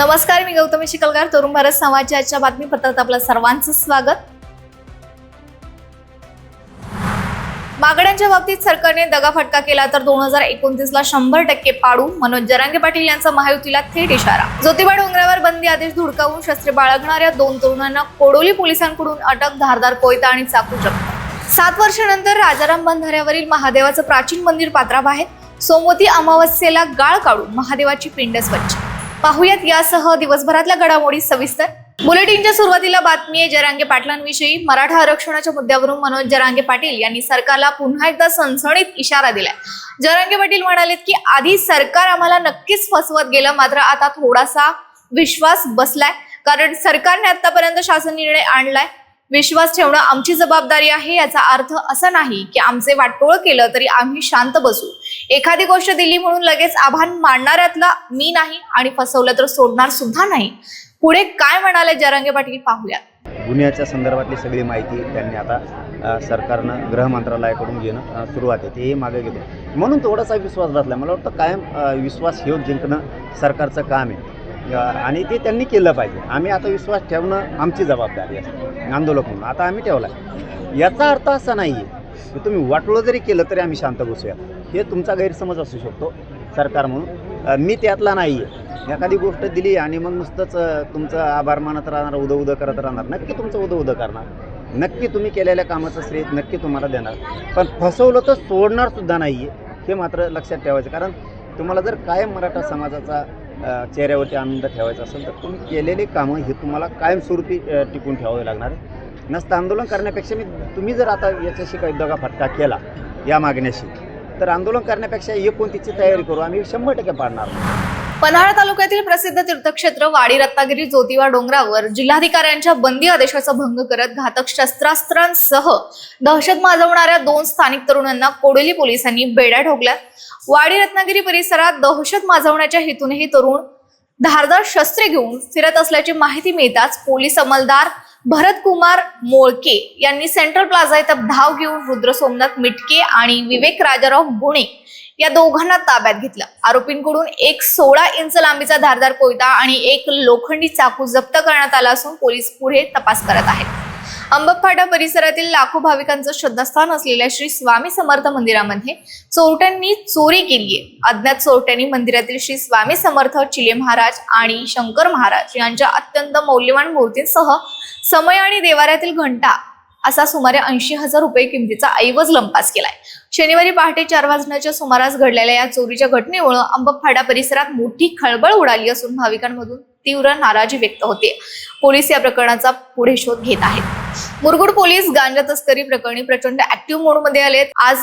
नमस्कार, मी गौतमी शिकलगार. तरुण भारत समाजाच्या बातमीपत्रात आपलं सर्वांचं स्वागत. मागण्यांच्या बाबतीत सरकारने दगाफटका केला तर 2029ला 100% पाडू. मनोज जरांगे पाटील यांचा महायुतीला थेट इशारा. ज्योतिबा डोंगरावर बंदी आदेश धुडकावून शस्त्रे बाळगणाऱ्या 2 तरुणांना कोडोली पोलिसांकडून अटक. धारदार कोयता आणि चाकू जप्त. 7 वर्षांनंतर राजाराम बंधाऱ्यावरील महादेवाचं प्राचीन मंदिर पात्राबाहेर. सोमवती अमावस्येला गाळ काढून महादेवाची पिंड स्वच्छ. पाहुयात यासह दिवसभरातल्या घडामोडी सविस्तर. बुलेटिनच्या सुरुवातीला बातमी आहे जरांगे पाटलांविषयी. मराठा आरक्षणाच्या मुद्द्यावरून मनोज जरांगे पाटील यांनी सरकारला पुन्हा एकदा सणसणीत इशारा दिलाय. जरांगे पाटील म्हणालेत की आधी सरकार आम्हाला नक्कीच फसवत गेलं, मात्र आता थोडासा विश्वास बसलाय, कारण सरकारने आतापर्यंत शासन निर्णय आणलाय. विश्वास ठेवणं आमची जबाबदारी आहे. याचा अर्थ असा नाही की आमचे वाटोळ केलं तरी आम्ही शांत बसू. एखादी गोष्ट दिली म्हणून लगेच आभार मानणाऱ्यातला मी नाही आणि फसवलं तर सोडणार सुद्धा नाही. पुढे काय म्हणाले जरांगे पाटील पाहूया. गुन्ह्याच्या संदर्भातली सगळी माहिती त्यांनी आता सरकारनं गृह मंत्रालयाकडून घेणं सुरुवात आहे, तेही मागे घेतो. म्हणून थोडासा विश्वास बसला. मला वाटतं कायम विश्वास हे जिंकणं सरकारचं काम आहे आणि ते त्यांनी केलं पाहिजे. आम्ही आता विश्वास ठेवणं आमची जबाबदारी असते आंदोलक म्हणून. आता आम्ही ठेवला आहे. याचा अर्थ असा नाही आहे की तुम्ही वाटलं जरी केलं तरी आम्ही शांत बसूया. हे तुमचा गैरसमज असू शकतो सरकार म्हणून. मी त्यातला नाही आहे. एखादी गोष्ट दिली आणि मग नुसतंच तुमचं आभार मानत राहणार, उदं करत राहणार. नक्की तुमचं उदं करणार, नक्की तुम्ही केलेल्या कामाचं श्रेय नक्की तुम्हाला देणार, पण फसवलं तर सोडणार सुद्धा नाही आहे. हे मात्र लक्षात ठेवायचं. कारण तुम्हाला जर कायम मराठा समाजाचा चेहऱ्यावरती आनंद ठेवायचा असेल तर तुम्ही केलेली कामं हे तुम्हाला कायमस्वरूपी टिकून ठेवावे लागणार आहे. नसतं आंदोलन करण्यापेक्षा तुम्ही जर आता याच्याशी काही दगाफटका केला या मागण्याशी, तर आंदोलन करण्यापेक्षा 29ची तयारी करू, आम्ही 100% पाडणार. पन्हाळा तालुक्यातील प्रसिद्ध तीर्थक्षेत्र वाडी रत्नागिरी ज्योतिबा डोंगरावर जिल्हाधिकाऱ्यांच्या बंदी आदेशाचा भंग करत घातक शस्त्रास्त्रांसह दहशत माजवणाऱ्या 2 स्थानिक तरुणांना कोडोली पोलिसांनी बेड्या ठोकल्या. वाडी रत्नागिरी परिसरात दहशत माजवण्याच्या हेतूने हे तरुण धारदार शस्त्रे घेऊन फिरत असल्याची माहिती मिळताच पोलीस अंमलदार भरत कुमार मोळके यांनी सेंट्रल प्लाझा इथं धाव घेऊन रुद्र सोमनाथ मिटके आणि विवेक राजाराव गुणे या दोघांना ताब्यात घेतलं. आरोपींकडून एक 16 इंच लांबीचा धारदार कोयता आणि एक लोखंडी चाकू जप्त करण्यात आला असून पोलीस पुढे तपास करत आहेत. अंबफाटा परिसरातील लाखो भाविकांचं श्रद्धास्थान असलेल्या श्री स्वामी समर्थ मंदिरामध्ये चोरट्यांनी चोरी केली आहे. अज्ञात चोरट्यांनी मंदिरातील श्री स्वामी समर्थ चिले महाराज आणि शंकर महाराज यांच्या अत्यंत मौल्यवान मूर्तींसह समय आणि देवाऱ्यातील घंटा असा सुमारे 80,000 रुपये किमतीचा ऐवज लंपास केलाय. शनिवारी पहाटे 4 वाजण्याच्या सुमारास घडलेल्या या चोरीच्या घटनेमुळे अंबफाटा परिसरात मोठी खळबळ उडाली असून भाविकांमधून तीव्र नाराजी व्यक्त होते. पोलीस या प्रकरणाचा पुढे शोध घेत आहेत. मुरगुड पोलीस गांजा तस्करी प्रकरणी प्रचंड ऍक्टिव्ह मोडमध्ये आले. आज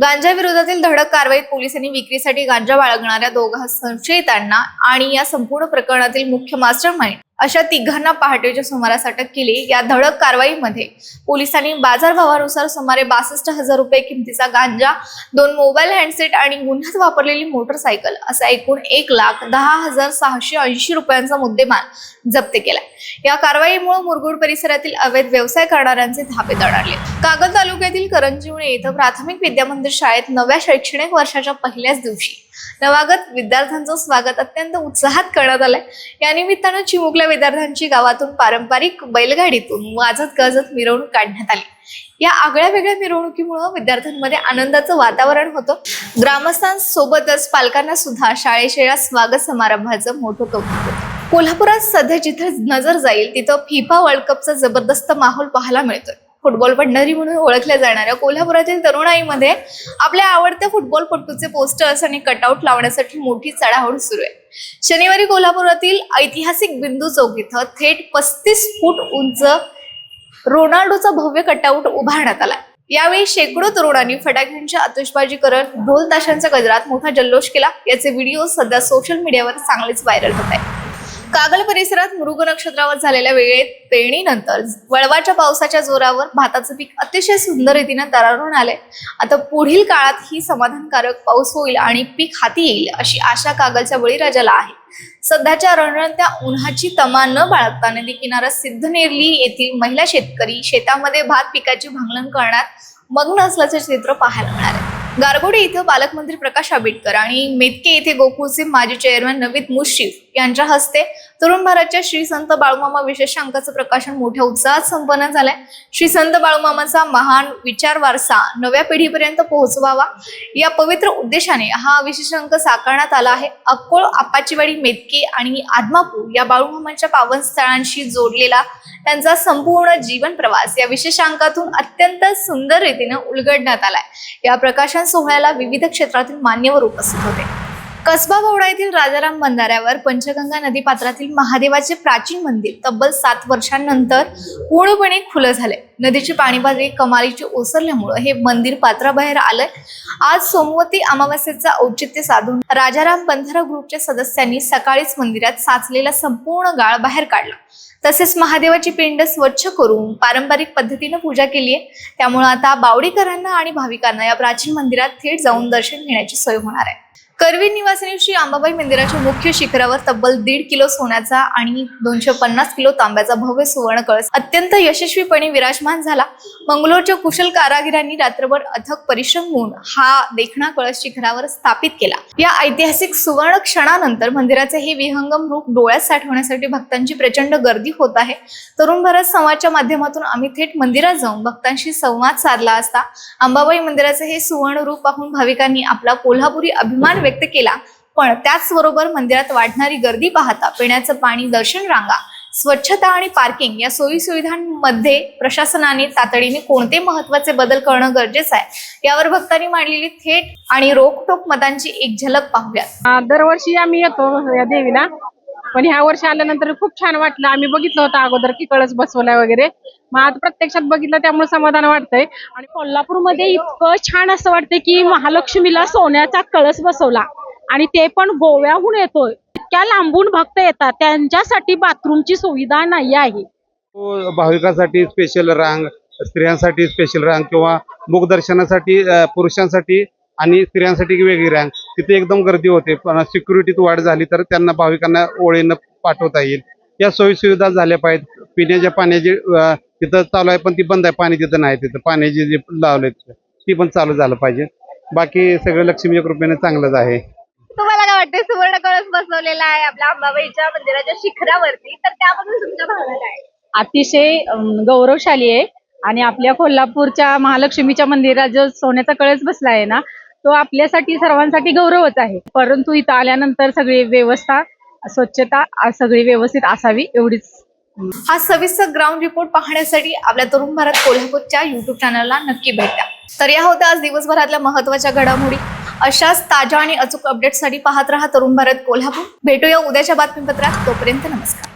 गांजा विरोधातील धडक कारवाईत पोलिसांनी विक्रीसाठी गांजा बाळगणाऱ्या 2 संशयितांना आणि या संपूर्ण प्रकरणातील मुख्य मास्टरमाइंड अशा 3घांना पहाटेच्या सुमारास अटक केली. या धडक कारवाईमध्ये पोलिसांनी बाजारभावानुसार सुमारे 62,000 रुपये किमतीचा गांजा, 2 मोबाईल हँडसेट आणि गुन्ह्यात वापरलेली मोटरसायकल असा एकूण 1,10,680 रुपयांचा मुद्देमाल जप्त केलाय. या कारवाईमुळे मुरगुड परिसरातील अवैध व्यवसाय करणाऱ्यांचे धाबे दणाणले. कागल तालुक्यातील करंजीवणे येथे प्राथमिक विद्यामंदिर शाळेत नव्या शैक्षणिक वर्षाच्या पहिल्याच दिवशी नवागत विद्यार्थ्यांचं स्वागत अत्यंत उत्साहात करण्यात आलंय. या निमित्तानं चिमुकल्या विद्यार्थ्यांची गावातून पारंपरिक बैलगाडीतून वाजत गाजत मिरवणूक काढण्यात आली. या आगळ्या वेगळ्या मिरवणुकीमुळे विद्यार्थ्यांमध्ये आनंदाचं वातावरण होतं. ग्रामस्थांसोबतच पालकांना सुद्धा शाळेच्या स्वागत समारंभाचं मोठं कौतुक होतं. कोल्हापुरात सध्या जिथे नजर जाईल तिथं फिफा वर्ल्ड कपचा जबरदस्त माहोल पाहायला मिळतोय. फुटबॉल भंडारी म्हणून ओळखल्या जाणाऱ्या कोल्हापुरातील तरुणाईमध्ये आपल्या आवडत्या फुटबॉलपटूचे पोस्टर्स आणि कटआउट लावण्यासाठी मोठी चढाओढ सुरू आहे. शनिवारी कोल्हापुरातील ऐतिहासिक बिंदू चौक इथं थेट 35 फूट उंच रोनाल्डोचा भव्य कटआउट उभारण्यात आला. यावेळी शेकडो तरुणांनी फटाक्यांची आतिषबाजी करत ढोल ताशांच्या गजरात मोठा जल्लोष केला. याचे व्हिडिओ सध्या सोशल मीडियावर चांगलेच व्हायरल होत आहेत. कागल परिसरात मृग नक्षत्रावर झालेल्या वेळेत पेरणीनंतर वळवाच्या पावसाच्या जोरावर भाताचं पीक अतिशय सुंदर रीतीने तरारून आलंय. आता पुढील काळात ही समाधानकारक पाऊस होईल आणि पीक हाती येईल अशी आशा कागलच्या बळीराजाला आहे. सध्याच्या रणरणत्या उन्हाची तमा न बाळगता नदी किनारा सिद्धनेरली येथील महिला शेतकरी शेतामध्ये भात पिकाची भांगलन करण्यात मग्न असल्याचे चित्र पाहायला मिळाले. गारगोडी इथं पालकमंत्री प्रकाश आंबेडकर आणि मेतके येथे गोकुळचे माजी चेअरमॅन नवीद मुश्रीफ यांच्या हस्ते तरुण भारतच्या श्री संत बाळूमामा विशेषांकाचं प्रकाशन मोठ्या उत्साहात संपन्न झालंय। श्री संत बाळूमामाचा महान विचार वारसा नव्या पिढीपर्यंत पोहोचवावा या पवित्र उद्देशाने हा विशेषांक साकारण्यात आला आहे। अक्कोळ, आपाचीवाडी, मेतके आणि आदमापूर या बाळूमामांच्या पावन स्थळांशी जोडलेला त्यांचा संपूर्ण जीवन प्रवास या विशेषांकातून अत्यंत सुंदर रीतीने उलगडण्यात आलाय। या प्रकाशन सोहळ्याला विविध क्षेत्रातील मान्यवर उपस्थित होते। कसबा बावडा येथील राजाराम बंधाऱ्यावर पंचगंगा नदीपात्रातील महादेवाचे प्राचीन मंदिर तब्बल 7 वर्षांनंतर पूर्णपणे खुलं झाले। नदीची पाणी पातळी कमालीची ओसरल्यामुळे हे मंदिर पात्राबाहेर आलंय। आज सोमवती अमावस्येचा औचित्य साधून राजाराम बंधारा ग्रुपच्या सदस्यांनी सकाळीच मंदिरात साचलेला संपूर्ण गाळ बाहेर काढला। तसेच महादेवाची पिंड स्वच्छ करून पारंपरिक पद्धतीने पूजा केली आहे। त्यामुळे आता बावडीकरांना आणि भाविकांना या प्राचीन मंदिरात थेट जाऊन दर्शन घेण्याची सोय होणार आहे। करवीर निवासिनी श्री अंबाबाई मंदिराच्या मुख्य शिखरावर तब्बल 1.5 किलो सोन्याचा आणि 250 किलो तांब्याचा भव्य सुवर्ण कळस अत्यंत यशस्वीपणे विराजमान झाला। मंगलोरच्या कुशल कारागिरांनी रात्रभर अथक परिश्रम घेऊन हा देखणा कळस शिखरावर स्थापित केला। या ऐतिहासिक सुवर्ण क्षणानंतर मंदिराचे हे विहंगम रूप डोळ्यात साठवण्यासाठी भक्तांची प्रचंड गर्दी होत आहे। तरुण भारत समाजच्या माध्यमातून आम्ही थेट मंदिरात जाऊन भक्तांशी संवाद साधला असता अंबाबाई मंदिराचे हे सुवर्ण रूप पाहून भाविकांनी आपला कोल्हापुरी अभिमान व्यक्त केला। पण त्याचबरोबर मंदिरात वाढणारी गर्दी पाहता पिण्याचं पाणी, दर्शन रांगा, स्वच्छता आणि पार्किंग या सोयी सुविधांमध्ये प्रशासनाने तातडीने कोणते महत्त्वाचे बदल करणं गरजेचं आहे यावर भक्तांनी मांडलेली थेट आणि रोखठोक मतांची एक झलक पाहूया। दरवर्षी आम्ही येतो या देवीला, पण ह्या वर्षी आल्यानंतर खूप छान वाटलं। आम्ही बघितलं होतं अगोदर की कळस बसवलाय वगैरे, मग आता प्रत्यक्षात बघितलं त्यामुळे समाधान वाटतंय। आणि कोल्हापूरमध्ये इतकं छान असं वाटतंय की महालक्ष्मीला सोन्याचा कळस बसवला आणि ते पण गोव्याहून येतोय। इतक्या लांबून भक्त येतात, त्यांच्यासाठी बाथरूमची सुविधा नाही आहे। भाविकांसाठी स्पेशल रांग, स्त्रियांसाठी स्पेशल रांग किंवा मुखदर्शनासाठी पुरुषांसाठी आणि स्त्रियांसाठी वेगळी रांग, तिथे एकदम गर्दी होते। पण सिक्युरिटीत वाढ झाली तर त्यांना भाविकांना ओळीनं पाठवता येईल। या सोयी सुविधा झाल्या पाहिजेत। पिण्याच्या पाण्याची तिथं चालू आहे पण ती बंद आहे, पाणी तिथं नाही, तिथं पाण्याची जे लावले ती पण चालू झालं पाहिजे। बाकी सगळं लक्ष्मीच्या कृपेने चांगलंच आहे। तुम्हाला काय वाटतं, सुवर्ण कळस बसवलेला आहे आपल्या अंबाबाईच्या मंदिराच्या शिखरावरती, तर त्याबद्दल तुमच्या भावना काय? अतिशय गौरवशाली आहे आणि आपल्या कोल्हापूरच्या महालक्ष्मीच्या मंदिरात जो सोन्याचा कळस बसला आहे ना, तो आपल्यासाठी सर्वांसाठी गौरवच आहे। परंतु इथं आल्यानंतर सगळी व्यवस्था, स्वच्छता सगळी व्यवस्थित असावी एवढीच। हा सविस्तर ग्राउंड रिपोर्ट पाहण्यासाठी आपल्या तरुण भारत कोल्हापूरच्या YouTube चॅनलला नक्की भेट द्या। तर या होत्या आज दिवसभरातल्या महत्त्वाच्या घडामोडी। अशाच ताज्या आणि अचूक अपडेट्ससाठी पाहत रहा तरुण भारत कोल्हापूर। भेटूया उद्याच्या बातमीपत्रात, तोपर्यंत नमस्कार।